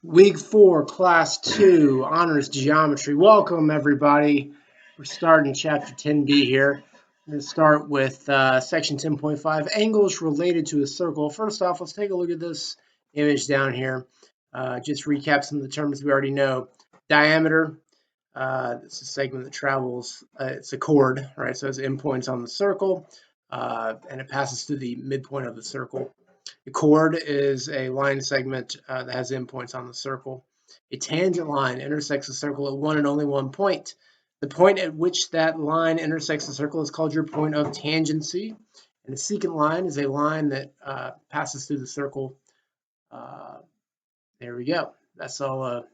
Week 4, Class 2, Honors Geometry. Welcome, everybody. We're starting Chapter 10b here. I'm going to start with Section 10.5, Angles related to a circle. First off, let's take a look at this image down here. Just recap some of the terms we already know. Diameter, it's a segment that travels, it's a chord, right? So it has endpoints on the circle, and it passes through the midpoint of the circle. A chord is a line segment that has endpoints on the circle. A tangent line intersects a circle at one and only one point. The point at which that line intersects the circle is called your point of tangency. And a secant line is a line that passes through the circle. There we go. That's all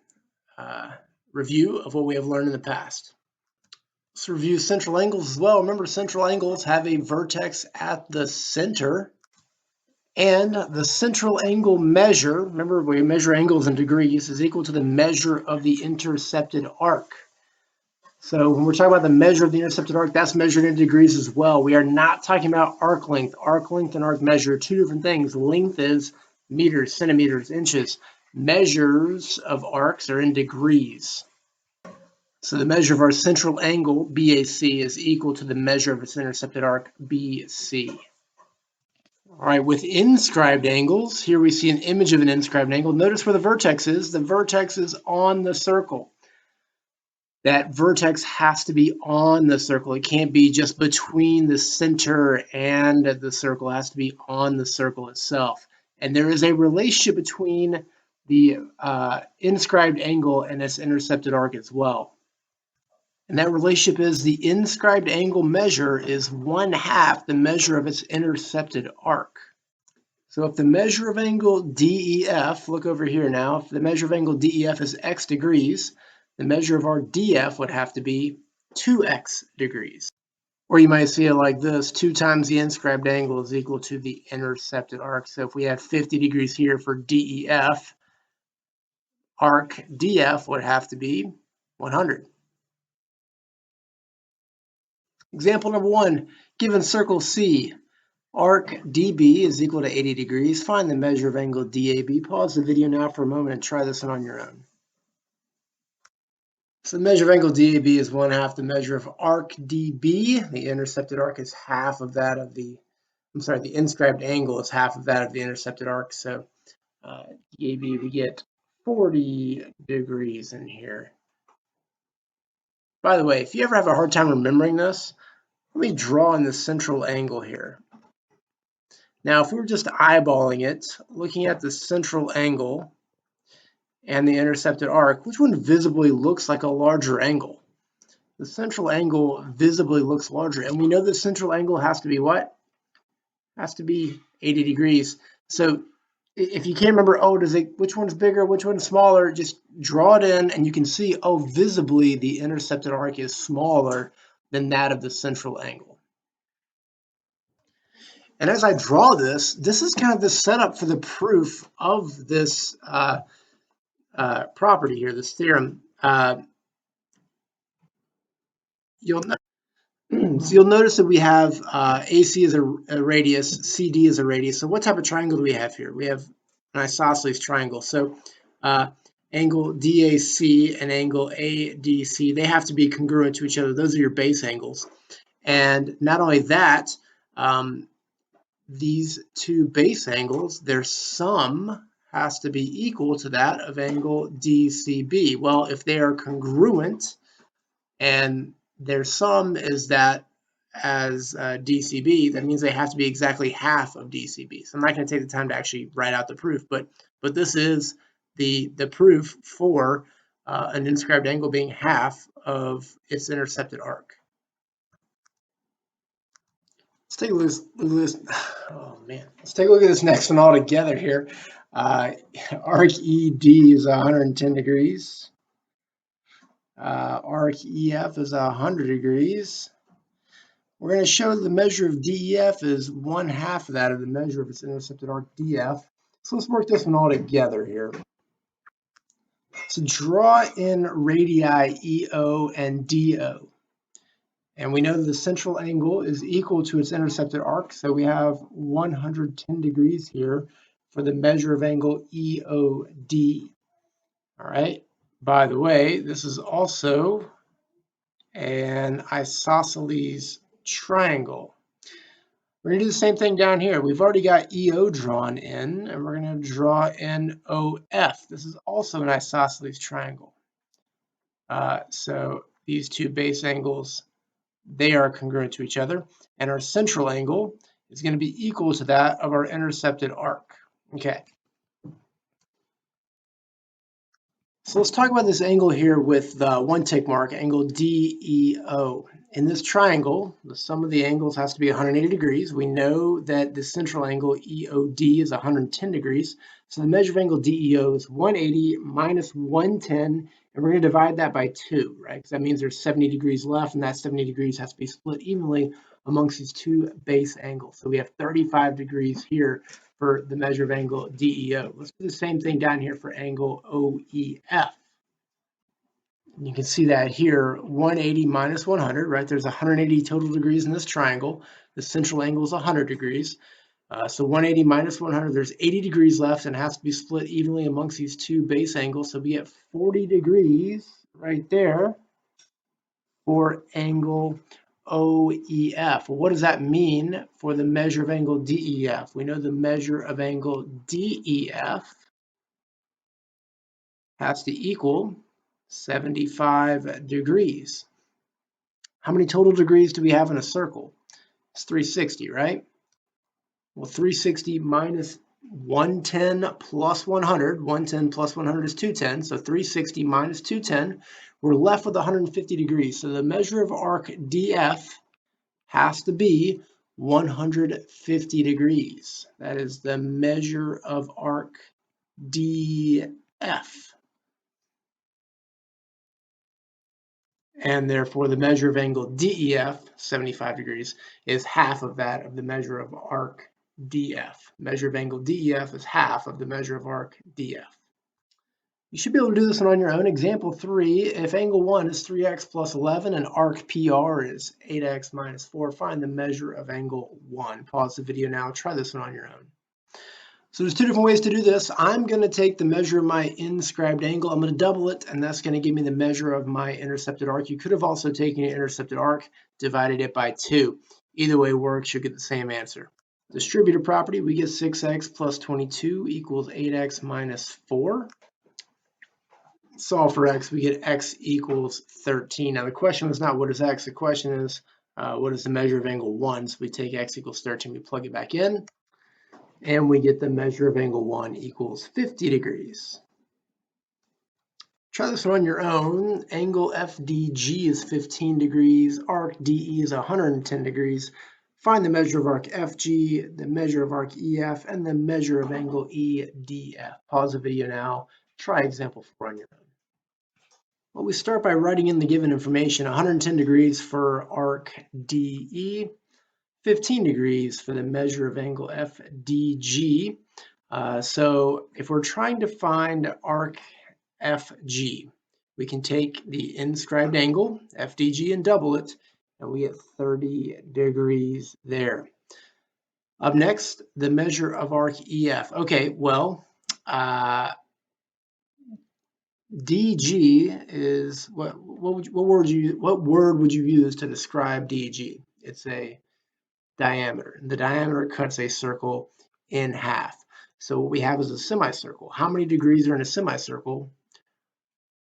a review of what we have learned in the past. Let's review central angles as well. Remember, central angles have a vertex at the center. And the central angle measure, remember we measure angles in degrees, is equal to the measure of the intercepted arc. So when we're talking about the measure of the intercepted arc, that's measured in degrees as well. We are not talking about arc length. Arc length and arc measure are two different things. Length is meters, centimeters, inches. Measures of arcs are in degrees. So the measure of our central angle, BAC, is equal to the measure of its intercepted arc, BC. All right, with inscribed angles, here we see an image of an inscribed angle. Notice where the vertex is. The vertex is on the circle. That vertex has to be on the circle. It can't be just between the center and the circle. It has to be on the circle itself. And there is a relationship between the inscribed angle and its intercepted arc as well. And that relationship is the inscribed angle measure is 1/2 the measure of its intercepted arc. So if the measure of angle DEF, look over here now, if the measure of angle DEF is x degrees, the measure of our DF would have to be 2x degrees. Or you might see it like this, 2 times the inscribed angle is equal to the intercepted arc. So if we had 50 degrees here for DEF, arc DF would have to be 100. Example number 1, given circle C, arc DB is equal to 80 degrees. Find the measure of angle DAB. Pause the video now for a moment and try this one on your own. So the measure of angle DAB is 1/2 the measure of arc DB. The intercepted arc is half of that of the inscribed angle is half of that of the intercepted arc. So DAB, we get 40 degrees in here. By the way, if you ever have a hard time remembering this, let me draw in the central angle here. Now, if we were just eyeballing it, looking at the central angle and the intercepted arc, which one visibly looks like a larger angle? The central angle visibly looks larger, and we know the central angle has to be what? Has to be 80 degrees. So if you can't remember, which one's bigger, which one's smaller, just draw it in, and you can see, visibly the intercepted arc is smaller than that of the central angle. And as I draw this is kind of the setup for the proof of this property here, this theorem. You'll notice that we have AC is a radius, CD is a radius. So what type of triangle do we have here? We have an isosceles triangle. So angle DAC and angle ADC, they have to be congruent to each other. Those are your base angles. And not only that, these two base angles, their sum has to be equal to that of angle DCB. Well, if they are congruent and their sum is that as DCB, that means they have to be exactly half of DCB. So I'm not going to take the time to actually write out the proof, but this is the proof for an inscribed angle being half of its intercepted arc. Let's take a look at this. Oh man, let's take a look at this next one all together here. Arc ED is 110 degrees. Arc EF is 100 degrees. We're going to show the measure of DEF is 1/2 of that of the measure of its intercepted arc DF. So let's work this one all together here. So draw in radii EO and DO. And we know that the central angle is equal to its intercepted arc. So we have 110 degrees here for the measure of angle EOD. All right. By the way, this is also an isosceles triangle. We're going to do the same thing down here. We've already got EO drawn in, and we're going to draw in OF. This is also an isosceles triangle. So these two base angles, they are congruent to each other, and our central angle is going to be equal to that of our intercepted arc. Okay. So let's talk about this angle here with the one tick mark, angle DEO. In this triangle, the sum of the angles has to be 180 degrees. We know that the central angle EOD is 110 degrees. So the measure of angle DEO is 180 minus 110, and we're going to divide that by 2, right? Because that means there's 70 degrees left, and that 70 degrees has to be split evenly amongst these two base angles. So we have 35 degrees here for the measure of angle DEO. Let's do the same thing down here for angle OEF. You can see that here, 180 minus 100, right? There's 180 total degrees in this triangle. The central angle is 100 degrees. So 180 minus 100, there's 80 degrees left and it has to be split evenly amongst these two base angles. So we get 40 degrees right there for angle OEF. Well, what does that mean for the measure of angle DEF? We know the measure of angle DEF has to equal 75 degrees. How many total degrees do we have in a circle? It's 360, right? Well, 360 minus 110 plus 100. 110 plus 100 is 210. So 360 minus 210, we're left with 150 degrees. So the measure of arc DF has to be 150 degrees. That is the measure of arc DF. And therefore the measure of angle DEF, 75 degrees, is half of that of the measure of arc DF. Measure of angle DEF is half of the measure of arc DF. You should be able to do this one on your own. Example 3, if angle 1 is 3x plus 11 and arc PR is 8x minus 4, find the measure of angle 1. Pause the video now, try this one on your own. So there's two different ways to do this. I'm going to take the measure of my inscribed angle, I'm going to double it, and that's going to give me the measure of my intercepted arc. You could have also taken your intercepted arc, divided it by 2. Either way works, you'll get the same answer. Distributive property, we get 6x plus 22 equals 8x minus 4. Solve for x, we get x equals 13. Now the question is not what is x, the question is what is the measure of angle 1. So we take x equals 13, we plug it back in, and we get the measure of angle 1 equals 50 degrees. Try this one on your own. Angle FDG is 15 degrees, arc DE is 110 degrees. Find the measure of arc FG, the measure of arc EF, and the measure of angle EDF. Pause the video now. Try example 4 on your own. Well, we start by writing in the given information, 110 degrees for arc DE, 15 degrees for the measure of angle FDG. So if we're trying to find arc FG, we can take the inscribed angle, FDG, and double it, and we get 30 degrees there. Up next, the measure of arc EF. Okay, well, DG is what word would you use to describe DG? It's a diameter. The diameter cuts a circle in half. So what we have is a semicircle. How many degrees are in a semicircle?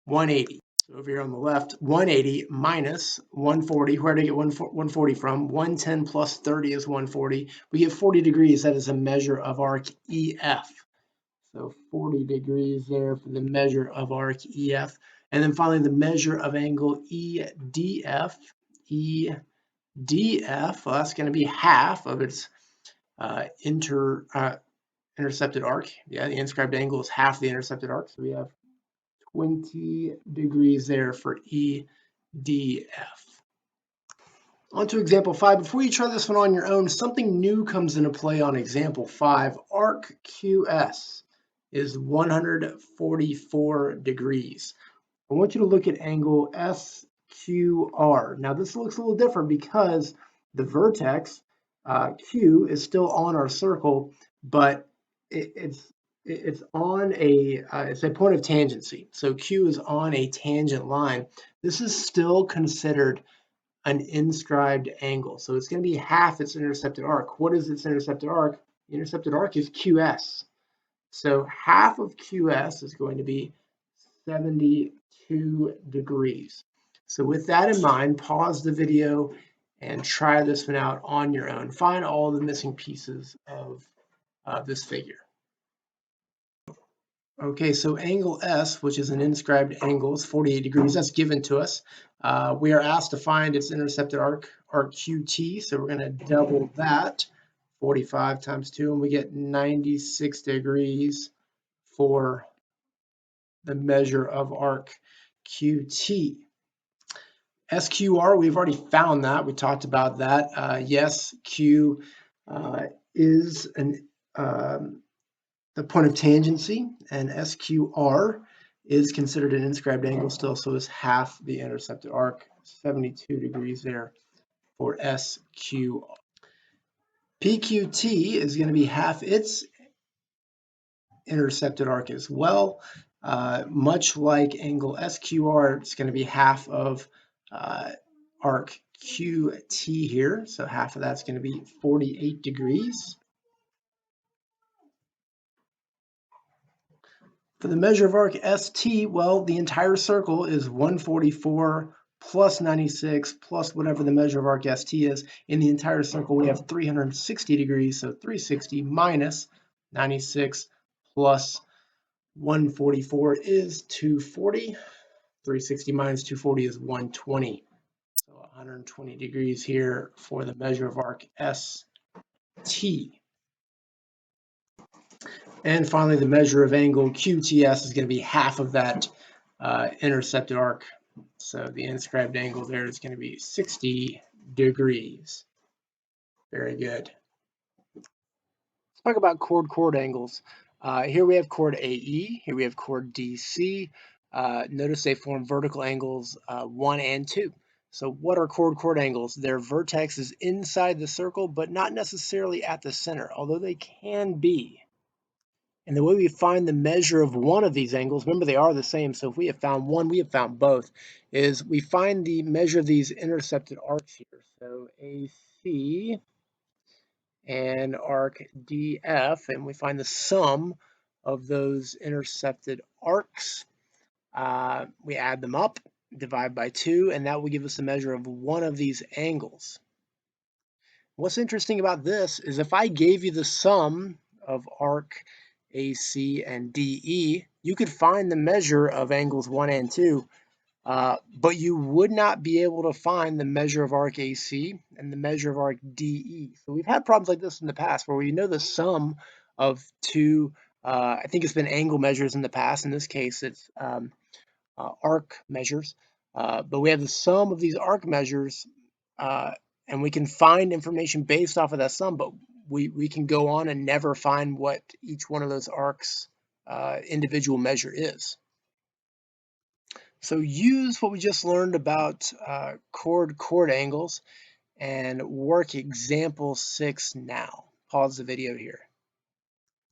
180. So over here on the left, 180 minus 140. Where did I get 140 from? 110 plus 30 is 140. We get 40 degrees. That is a measure of arc EF. So 40 degrees there for the measure of arc EF. And then finally, the measure of angle EDF. EDF, well, that's going to be half of its intercepted arc. Yeah, the inscribed angle is half the intercepted arc. So we have 20 degrees there for EDF. On to example 5. Before you try this one on your own, something new comes into play on example 5. Arc QS is 144 degrees. I want you to look at angle SQR. Now this looks a little different because the vertex Q is still on our circle, but it's it's on a it's a point of tangency. So Q is on a tangent line. This is still considered an inscribed angle. So it's going to be half its intercepted arc. What is its intercepted arc? The intercepted arc is QS. So half of QS is going to be 72 degrees. So with that in mind, pause the video and try this one out on your own. Find all the missing pieces of this figure. Okay, so angle S, which is an inscribed angle, is 48 degrees. That's given to us. We are asked to find its intercepted arc QT, so we're going to double that, 45 times 2, and we get 96 degrees for the measure of arc QT. SQR, we've already found that. We talked about that. Yes, Q is the point of tangency, and SQR is considered an inscribed angle still, so is half the intercepted arc, 72 degrees there for SQR. PQT is going to be half its intercepted arc as well. Much like angle SQR, it's going to be half of arc QT here, so half of that's going to be 48 degrees. For the measure of arc ST, well, the entire circle is 144 plus 96 plus whatever the measure of arc ST is. In the entire circle, we have 360 degrees, so 360 minus 96 plus 144 is 240. 360 minus 240 is 120. So 120 degrees here for the measure of arc ST. And finally, the measure of angle QTS is going to be half of that intercepted arc. So the inscribed angle there is going to be 60 degrees. Very good. Let's talk about chord angles. Here we have chord AE. Here we have chord DC. Notice they form vertical angles 1 and 2. So what are chord angles? Their vertex is inside the circle, but not necessarily at the center, although they can be. And the way we find the measure of one of these angles, remember they are the same, so if we have found one, we have found both, is we find the measure of these intercepted arcs here. So AC and arc DF, and we find the sum of those intercepted arcs. We add them up, divide by 2, and that will give us the measure of one of these angles. What's interesting about this is if I gave you the sum of arc AC and DE, you could find the measure of angles 1 and 2, but you would not be able to find the measure of arc AC and the measure of arc DE. So we've had problems like this in the past where we know the sum of two, I think it's been angle measures in the past. In this case, it's arc measures, but we have the sum of these arc measures, and we can find information based off of that sum, but we can go on and never find what each one of those arcs individual measure is. So use what we just learned about chord angles and work example 6 now. Pause the video here.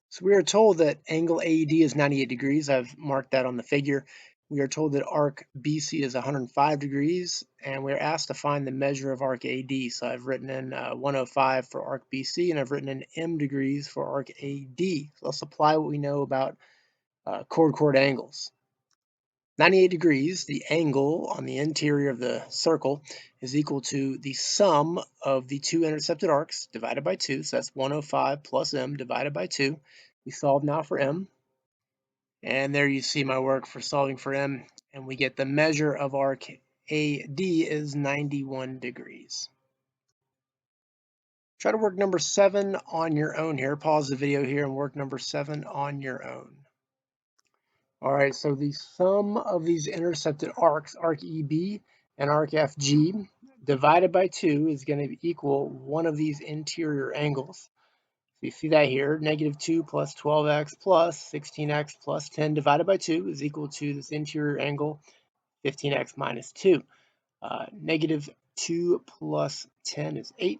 So we are told that angle AED is 98 degrees. I've marked that on the figure. We are told that arc BC is 105 degrees, and we're asked to find the measure of arc AD. So I've written in 105 for arc BC, and I've written in M degrees for arc AD. So let's apply what we know about chord angles. 98 degrees, the angle on the interior of the circle, is equal to the sum of the two intercepted arcs divided by 2. So that's 105 plus M divided by 2. We solve now for M. And there you see my work for solving for M. And we get the measure of arc AD is 91 degrees. Try to work number 7 on your own here. Pause the video here and work number 7 on your own. All right, so the sum of these intercepted arcs, arc EB and arc FG, divided by 2 is going to equal one of these interior angles. So you see that here, negative 2 plus 12x plus 16x plus 10 divided by 2 is equal to this interior angle, 15x minus 2. Negative 2 plus 10 is 8.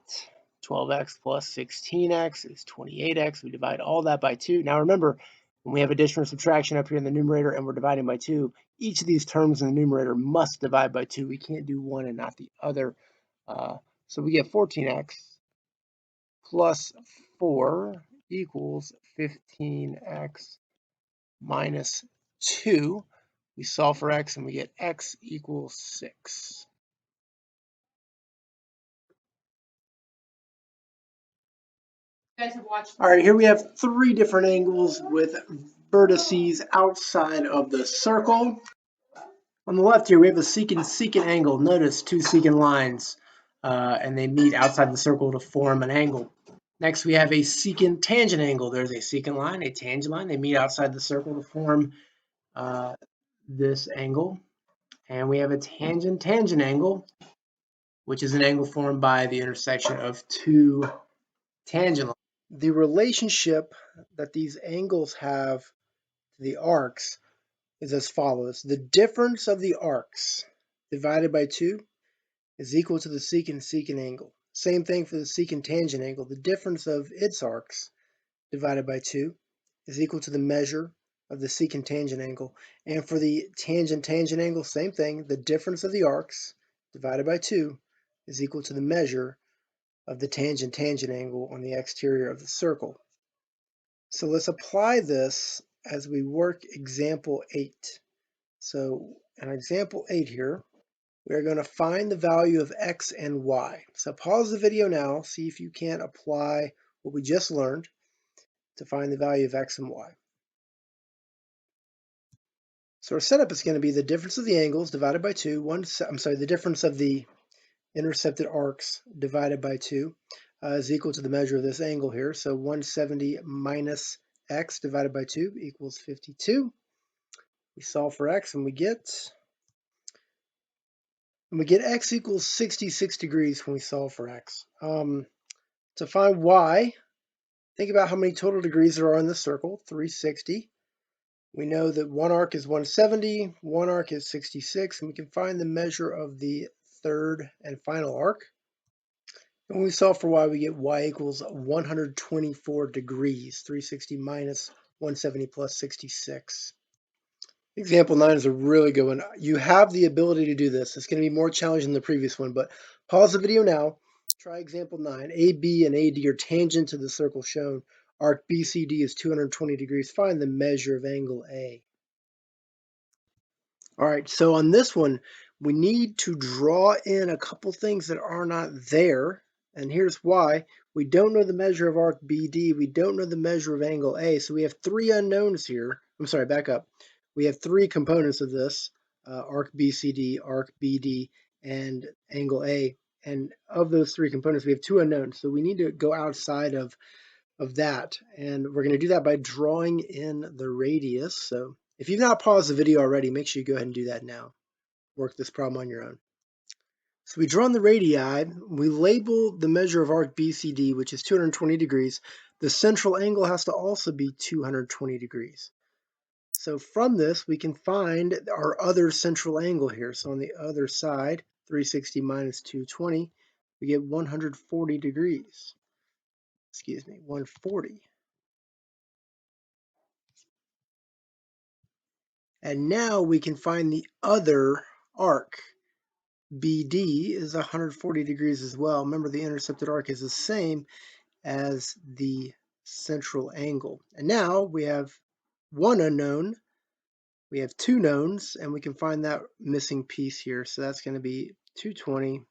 12x plus 16x is 28x. We divide all that by 2. Now remember, When we have addition or subtraction up here in the numerator and we're dividing by 2, each of these terms in the numerator must divide by 2. We can't do one and not the other. So we get 14x plus 4 equals 15x minus 2. We solve for x and we get x equals 6. All right, here we have 3 different angles with vertices outside of the circle. On the left here, we have a secant angle. Notice 2 secant lines, and they meet outside the circle to form an angle. Next, we have a secant tangent angle. There's a secant line, a tangent line. They meet outside the circle to form this angle. And we have a tangent angle, which is an angle formed by the intersection of 2 tangent lines. The relationship that these angles have to the arcs is as follows. The difference of the arcs divided by 2 is equal to the secant angle. Same thing for the secant tangent angle. The difference of its arcs divided by 2 is equal to the measure of the secant tangent angle. And for the tangent angle, same thing. The difference of the arcs divided by 2 is equal to the measure of the tangent angle on the exterior of the circle. So let's apply this as we work example 8. So in example 8 here, we're going to find the value of x and y. So pause the video now, see if you can't apply what we just learned to find the value of x and y. So our setup is going to be the difference of the angles divided by 2. The difference of the intercepted arcs divided by 2 is equal to the measure of this angle here. So 170 minus x divided by 2 equals 52. We solve for x and we get x equals 66 degrees when we solve for x. To find y, think about how many total degrees there are in the circle, 360. We know that one arc is 170, one arc is 66, and we can find the measure of the third and final arc. And when we solve for y, we get y equals 124 degrees, 360 minus 170 plus 66. Example 9 is a really good one. You have the ability to do this. It's going to be more challenging than the previous one, but pause the video now. Try example 9. AB and AD are tangent to the circle shown. Arc BCD is 220 degrees. Find the measure of angle A. All right, so on this one, we need to draw in a couple things that are not there. And here's why. We don't know the measure of arc BD. We don't know the measure of angle A. So we have 3 unknowns here. I'm sorry, back up. We have 3 components of this, arc BCD, arc BD, and angle A. And of those 3 components, we have 2 unknowns. So we need to go outside of that. And we're going to do that by drawing in the radius. So if you've not paused the video already, make sure you go ahead and do that now. Work this problem on your own. So we draw in the radii, we label the measure of arc BCD, which is 220 degrees. The central angle has to also be 220 degrees. So from this, we can find our other central angle here. So on the other side, 360 minus 220, we get 140 degrees. Excuse me, 140. And now we can find the other arc. BD is 140 degrees as well. Remember, the intercepted arc is the same as the central angle. And now we have one unknown, we have 2 knowns, and we can find that missing piece here. So that's going to be 220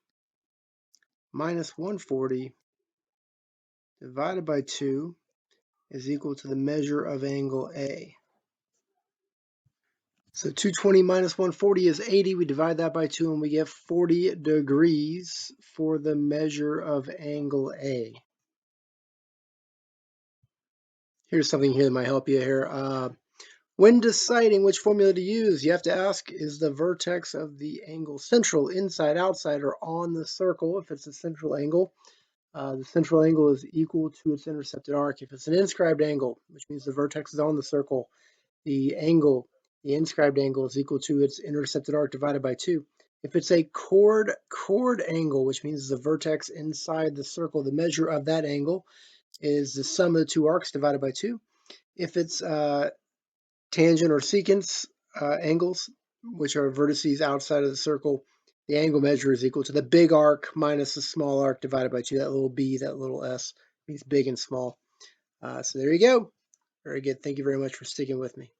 minus 140 divided by 2 is equal to the measure of angle A. So 220 minus 140 is 80. We divide that by 2 and we get 40 degrees for the measure of angle A. Here's something here that might help you here. When deciding which formula to use, you have to ask, is the vertex of the angle central, inside, outside, or on the circle? If it's a central angle, the central angle is equal to its intercepted arc. If it's an inscribed angle, which means the vertex is on the circle, the inscribed angle is equal to its intercepted arc divided by 2. If it's a chord angle, which means the vertex inside the circle, the measure of that angle is the sum of the 2 arcs divided by 2. If it's tangent or secant angles, which are vertices outside of the circle, the angle measure is equal to the big arc minus the small arc divided by 2. That little b, that little s means big and small. So there you go. Very good. Thank you very much for sticking with me.